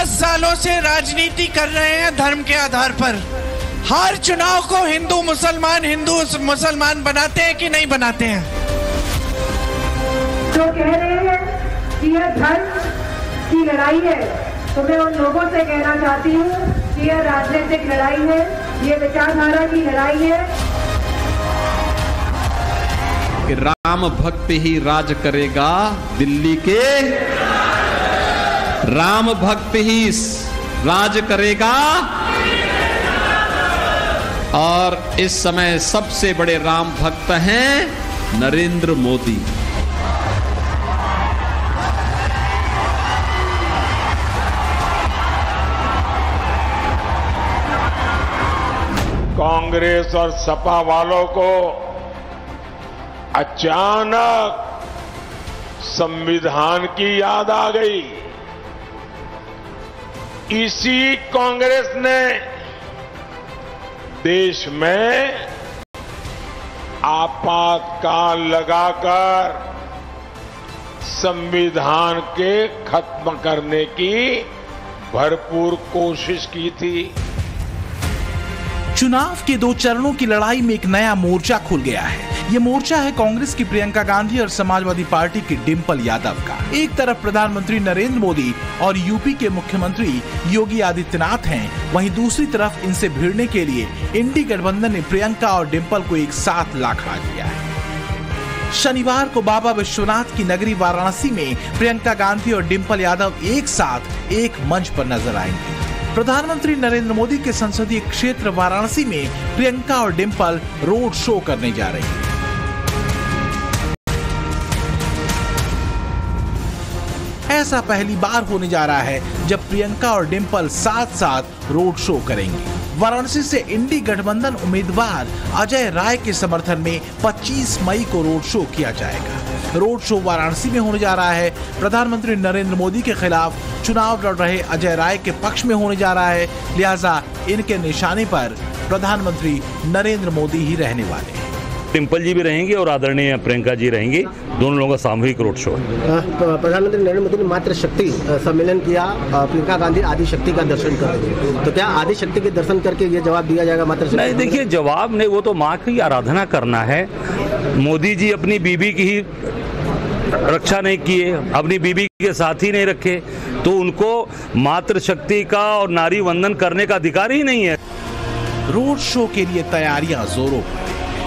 10 सालों से राजनीति कर रहे हैं धर्म के आधार पर। हर चुनाव को हिंदू मुसलमान बनाते हैं कि नहीं बनाते हैं? जो कह रहे हैं कि यह धर्म की लड़ाई है, तो मैं उन लोगों से कहना चाहती हूँ कि यह राजनीतिक लड़ाई है, ये विचारधारा की लड़ाई है। कि राम भक्त ही राज करेगा दिल्ली के, राम भक्त ही राज करेगा। और इस समय सबसे बड़े राम भक्त हैं नरेंद्र मोदी। कांग्रेस और सपा वालों को अचानक संविधान की याद आ गई। इसी कांग्रेस ने देश में आपातकाल लगाकर संविधान के खत्म करने की भरपूर कोशिश की थी। चुनाव के 2 चरणों की लड़ाई में एक नया मोर्चा खुल गया है। ये मोर्चा है कांग्रेस की प्रियंका गांधी और समाजवादी पार्टी की डिंपल यादव का। एक तरफ प्रधानमंत्री नरेंद्र मोदी और यूपी के मुख्यमंत्री योगी आदित्यनाथ हैं, वहीं दूसरी तरफ इनसे भिड़ने के लिए इंडी गठबंधन ने प्रियंका और डिंपल को एक साथ ला खड़ा किया है। शनिवार को बाबा विश्वनाथ की नगरी वाराणसी में प्रियंका गांधी और डिंपल यादव एक साथ एक मंच पर नजर आएंगे। प्रधानमंत्री नरेंद्र मोदी के संसदीय क्षेत्र वाराणसी में प्रियंका और डिंपल रोड शो करने जा रही हैं। ऐसा पहली बार होने जा रहा है जब प्रियंका और डिंपल साथ साथ रोड शो करेंगी। वाराणसी से इंडी गठबंधन उम्मीदवार अजय राय के समर्थन में 25 मई को रोड शो किया जाएगा। रोड शो वाराणसी में होने जा रहा है। प्रधानमंत्री नरेंद्र मोदी के खिलाफ चुनाव लड़ रहे अजय राय के पक्ष में होने जा रहा है, लिहाजा इनके निशाने पर प्रधानमंत्री नरेंद्र मोदी ही रहने वाले हैं। डिंपल जी भी रहेंगे और आदरणीय प्रियंका जी रहेंगे, दोनों लोगों का सामूहिक रोड शो। प्रधानमंत्री नरेंद्र मोदी ने मातृ शक्ति सम्मेलन किया, प्रियंका गांधी आदि शक्ति का दर्शन कर रही है, तो क्या आदि शक्ति के दर्शन करके ये जवाब दिया जाएगा मातृ शक्ति? नहीं, देखिए जवाब नहीं, वो तो माँ की आराधना करना है। मोदी जी अपनी बीबी की ही रक्षा नहीं किए, अपनी बीबी के साथ ही नहीं रखे, तो उनको मातृशक्ति का और नारी वंदन करने का अधिकार ही नहीं है। रोड शो के लिए तैयारियां जोरों पर।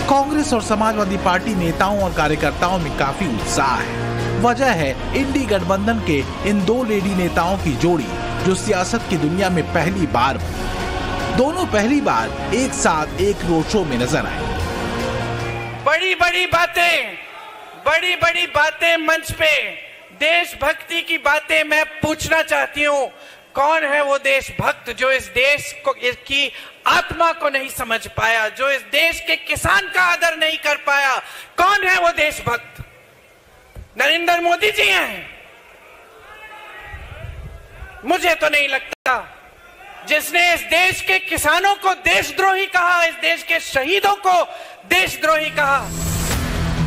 कांग्रेस और समाजवादी पार्टी नेताओं और कार्यकर्ताओं में काफी उत्साह है। वजह है इंडी गठबंधन के इन 2 लेडी नेताओं की जोड़ी जो सियासत की दुनिया में पहली बार बनी। दोनों पहली बार एक साथ एक रोड शो में नजर आए। बड़ी बड़ी बातें मंच पे, देशभक्ति की बातें मैं पूछना चाहती हूँ। कौन है वो देशभक्त जो इस देश को की आत्मा को नहीं समझ पाया, जो इस देश के किसान का आदर नहीं कर पाया? कौन है वो देशभक्त? नरेंद्र मोदी जी हैं? मुझे तो नहीं लगता। जिसने इस देश के किसानों को देशद्रोही कहा, इस देश के शहीदों को देशद्रोही कहा।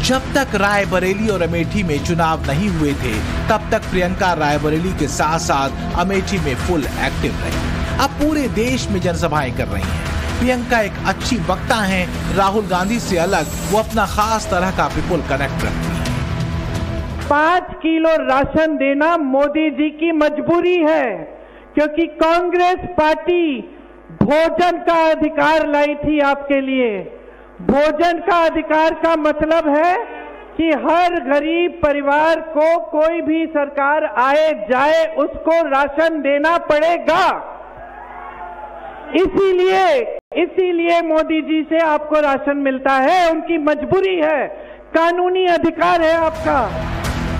जब तक रायबरेली और अमेठी में चुनाव नहीं हुए थे, तब तक प्रियंका रायबरेली के साथ साथ अमेठी में फुल एक्टिव रही। अब पूरे देश में जनसभाएं कर रही हैं। प्रियंका एक अच्छी वक्ता हैं। राहुल गांधी से अलग वो अपना खास तरह का पीपुल कनेक्ट रखती हैं। 5 किलो राशन देना मोदी जी की मजबूरी है, क्योंकि कांग्रेस पार्टी भोजन का अधिकार लाई थी आपके लिए। भोजन का अधिकार का मतलब है कि हर गरीब परिवार को कोई भी सरकार आए जाए उसको राशन देना पड़ेगा। इसीलिए मोदी जी से आपको राशन मिलता है, उनकी मजबूरी है, कानूनी अधिकार है आपका।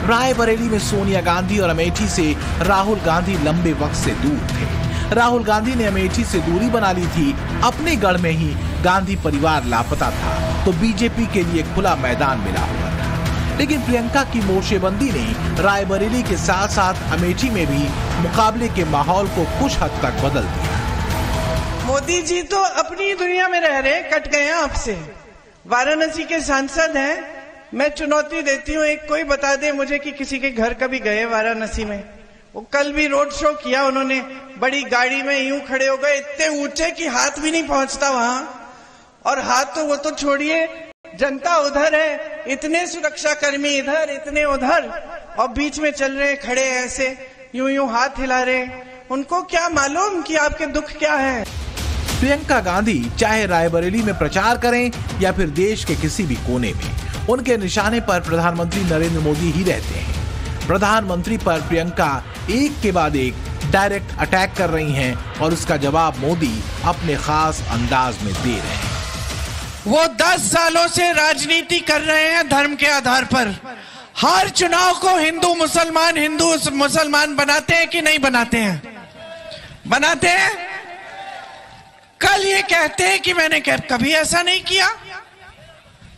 रायबरेली में सोनिया गांधी और अमेठी से राहुल गांधी लंबे वक्त से दूर थे। राहुल गांधी ने अमेठी से दूरी बना ली थी। अपने गढ़ में ही गांधी परिवार लापता था, तो बीजेपी के लिए खुला मैदान मिला हुआ था। लेकिन प्रियंका की मोर्चेबंदी ने रायबरेली के साथ साथ अमेठी में भी मुकाबले के माहौल को कुछ हद तक बदल दिया। मोदी जी तो अपनी दुनिया में रह रहे, कट गए हैं आपसे। वाराणसी के सांसद हैं। मैं चुनौती देती हूँ, एक कोई बता दे मुझे कि किसी के घर कभी गए वाराणसी में? वो कल भी रोड शो किया उन्होंने, बड़ी गाड़ी में यूं खड़े हो गए, इतने ऊंचे कि हाथ भी नहीं पहुंचता वहां, और हाथ तो वो तो छोड़िए, जनता उधर है, इतने सुरक्षा कर्मी इधर, इतने उधर, और बीच में चल रहे खड़े ऐसे यूं यूं हाथ हिला रहे। उनको क्या मालूम कि आपके दुख क्या है। प्रियंका गांधी चाहे रायबरेली में प्रचार करें या फिर देश के किसी भी कोने में, उनके निशाने पर प्रधानमंत्री नरेंद्र मोदी ही रहते हैं। प्रधानमंत्री पर प्रियंका एक के बाद एक डायरेक्ट अटैक कर रही हैं और उसका जवाब मोदी अपने खास अंदाज में दे रहे हैं। वो 10 सालों से राजनीति कर रहे हैं धर्म के आधार पर। हर चुनाव को हिंदू मुसलमान बनाते हैं कि नहीं बनाते हैं? बनाते हैं। कल ये कहते हैं कि मैंने कभी ऐसा नहीं किया,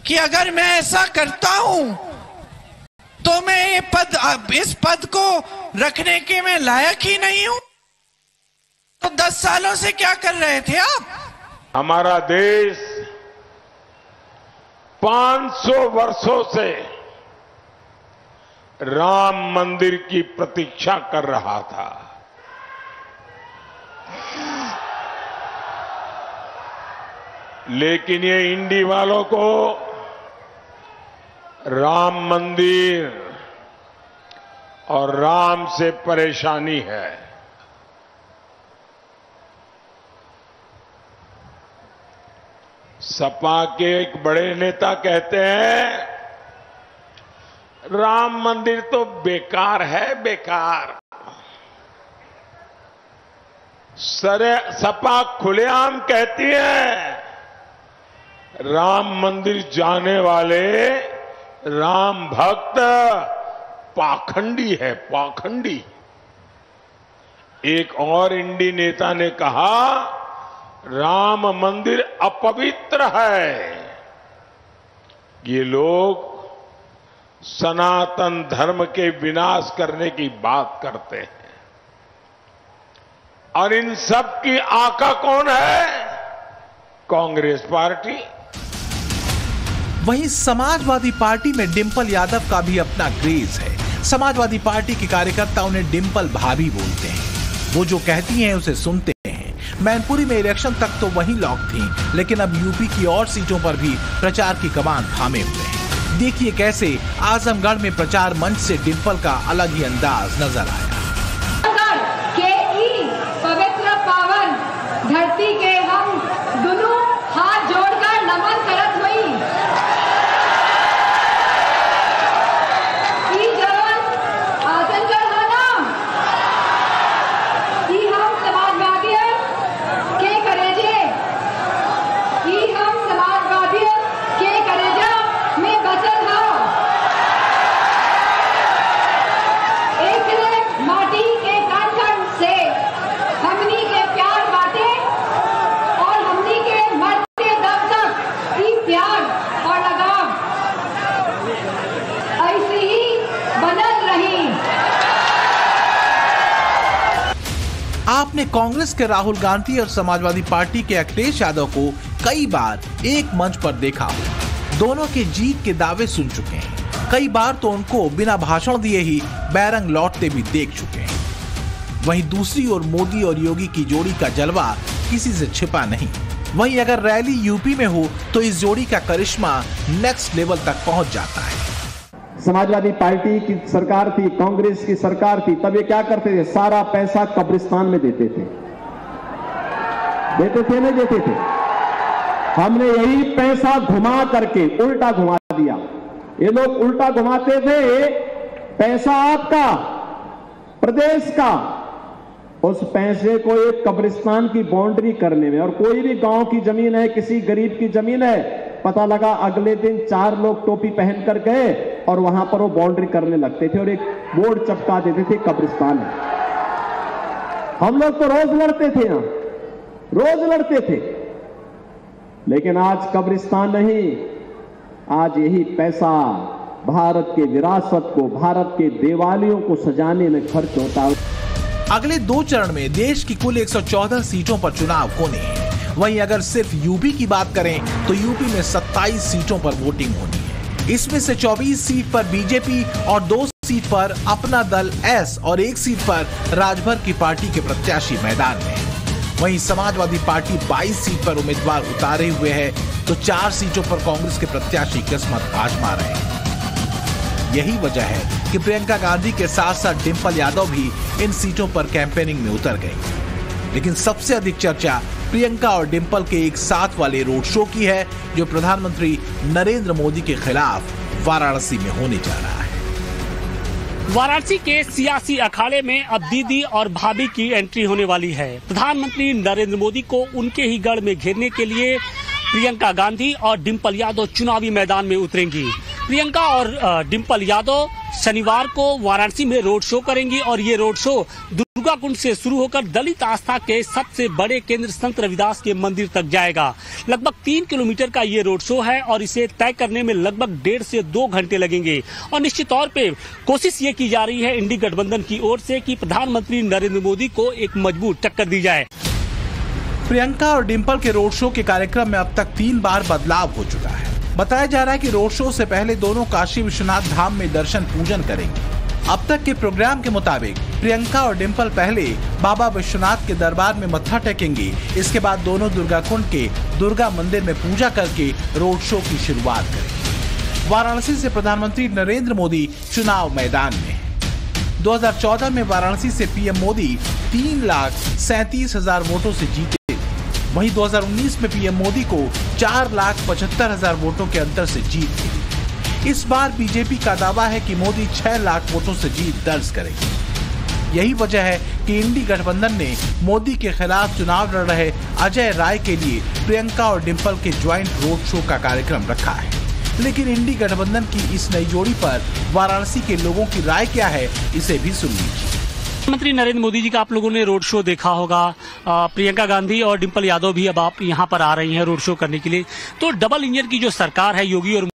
कि अगर मैं ऐसा करता हूं तो मैं इस पद को रखने के मैं लायक ही नहीं हूं। तो 10 सालों से क्या कर रहे थे आप? हमारा देश 500 वर्षों से राम मंदिर की प्रतीक्षा कर रहा था। लेकिन ये इंडी वालों को राम मंदिर और राम से परेशानी है। सपा के एक बड़े नेता कहते हैं राम मंदिर तो बेकार है, बेकार। सपा खुलेआम कहती है राम मंदिर जाने वाले राम भक्त पाखंडी है, पाखंडी। एक और इंडी नेता ने कहा राम मंदिर अपवित्र है। ये लोग सनातन धर्म के विनाश करने की बात करते हैं, और इन सब की आका कौन है? कांग्रेस पार्टी। वहीं समाजवादी पार्टी में डिंपल यादव का भी अपना क्रेज है। समाजवादी पार्टी के कार्यकर्ता उन्हें डिंपल भाभी बोलते हैं। वो जो कहती हैं उसे सुनते हैं। मैनपुरी में इलेक्शन तक तो वही लॉक थी, लेकिन अब यूपी की और सीटों पर भी प्रचार की कमान थामे हुए हैं। देखिए कैसे आजमगढ़ में प्रचार मंच से डिंपल का अलग ही अंदाज नजर आया। पवित्र पावन धरती के हम दोनों हाथ जोड़कर नमन करत हुई। आजमगढ़ है ना, हम समाजवादी के करेजे, हम समाजवादी के करेजा में बचत हो। एक माटी के कण से हमनी के प्यार बाटे, और हमनी के मरते दम तक ये प्यार और लगाव ऐसे ही बनल रही। आपने कांग्रेस के राहुल गांधी और समाजवादी पार्टी के अखिलेश यादव को कई बार एक मंच पर देखा हो। दोनों के जीत के दावे सुन चुके हैं। कई बार तो उनको बिना भाषण दिए ही बैरंग लौटते भी देख चुके हैं। वहीं दूसरी ओर मोदी और योगी की जोड़ी का जलवा किसी से छिपा नहीं। वहीं अगर रैली यूपी में हो तो इस जोड़ी का करिश्मा नेक्स्ट लेवल तक पहुंच जाता है। समाजवादी पार्टी की सरकार थी, कांग्रेस की सरकार थी, तब ये क्या करते थे? सारा पैसा कब्रिस्तान में देते थे। नहीं देते थे? हमने यही पैसा घुमा करके उल्टा घुमा दिया। ये लोग उल्टा घुमाते थे, पैसा आपका, प्रदेश का, उस पैसे को एक कब्रिस्तान की बाउंड्री करने में। और कोई भी गांव की जमीन है, किसी गरीब की जमीन है, पता लगा अगले दिन 4 लोग टोपी पहन कर गए और वहां पर वो बाउंड्री करने लगते थे और एक बोर्ड चपका देते थे कब्रिस्तान में। हम लोग तो रोज लड़ते थे, यहां रोज लड़ते थे। लेकिन आज कब्रिस्तान नहीं, आज यही पैसा भारत के विरासत को, भारत के देवालयों को सजाने में खर्च होता है। अगले 2 चरण में देश की कुल 114 सीटों पर चुनाव होने हैं। वहीं अगर सिर्फ यूपी की बात करें तो यूपी में 27 सीटों पर वोटिंग होनी है। इसमें से 24 सीट पर बीजेपी और 2 सीट पर अपना दल एस और एक सीट पर राजभर की पार्टी के प्रत्याशी मैदान में है। वहीं समाजवादी पार्टी 22 सीट पर उम्मीदवार उतारे हुए है, तो 4 सीटों पर कांग्रेस के प्रत्याशी किस्मत आजमा रहे हैं। यही वजह है कि प्रियंका गांधी के साथ साथ डिंपल यादव भी इन सीटों पर कैंपेनिंग में उतर गई। लेकिन सबसे अधिक चर्चा प्रियंका और डिंपल के एक साथ वाले रोड शो की है, जो प्रधानमंत्री नरेंद्र मोदी के खिलाफ वाराणसी में होने जा रहा है। वाराणसी के सियासी अखाड़े में अब दीदी और भाभी की एंट्री होने वाली है। प्रधानमंत्री नरेंद्र मोदी को उनके ही गढ़ में घेरने के लिए प्रियंका गांधी और डिंपल यादव चुनावी मैदान में उतरेंगी। प्रियंका और डिंपल यादव शनिवार को वाराणसी में रोड शो करेंगी और ये रोड शो दुर्गा कुंड से शुरू होकर दलित आस्था के सबसे बड़े केंद्र संत रविदास के मंदिर तक जाएगा। लगभग 3 किलोमीटर का ये रोड शो है और इसे तय करने में लगभग 1.5 से 2 घंटे लगेंगे। और निश्चित तौर पे कोशिश ये की जा रही है इंडी गठबंधन की ओर से कि प्रधानमंत्री नरेंद्र मोदी को एक मजबूत टक्कर दी जाए। प्रियंका और डिंपल के रोड शो के कार्यक्रम में अब तक 3 बार बदलाव हो चुका है। बताया जा रहा है कि रोड शो से पहले दोनों काशी विश्वनाथ धाम में दर्शन पूजन करेंगे। अब तक के प्रोग्राम के मुताबिक प्रियंका और डिंपल पहले बाबा विश्वनाथ के दरबार में मत्था टेकेंगी। इसके बाद दोनों दुर्गा कुंड के दुर्गा मंदिर में पूजा करके रोड शो की शुरुआत करेंगे। वाराणसी से प्रधानमंत्री नरेंद्र मोदी चुनाव मैदान में। 2014 में वाराणसी से पीएम मोदी 3,37,000 वोटों से जीते। वहीं 2019 में पीएम मोदी को 4,75,000 वोटों के अंतर से जीत मिली। इस बार बीजेपी का दावा है कि मोदी 6 लाख वोटों से जीत दर्ज करेंगे। यही वजह है कि इंडी गठबंधन ने मोदी के खिलाफ चुनाव लड़ रहे अजय राय के लिए प्रियंका और डिंपल के ज्वाइंट रोड शो का कार्यक्रम रखा है। लेकिन इंडी गठबंधन की इस नई जोड़ी पर वाराणसी के लोगों की राय क्या है, इसे भी सुन लीजिए। प्रधानमंत्री नरेंद्र मोदी जी का आप लोगों ने रोड शो देखा होगा। प्रियंका गांधी और डिंपल यादव भी अब आप यहाँ पर आ रही हैं रोड शो करने के लिए। तो डबल इंजन की जो सरकार है योगी और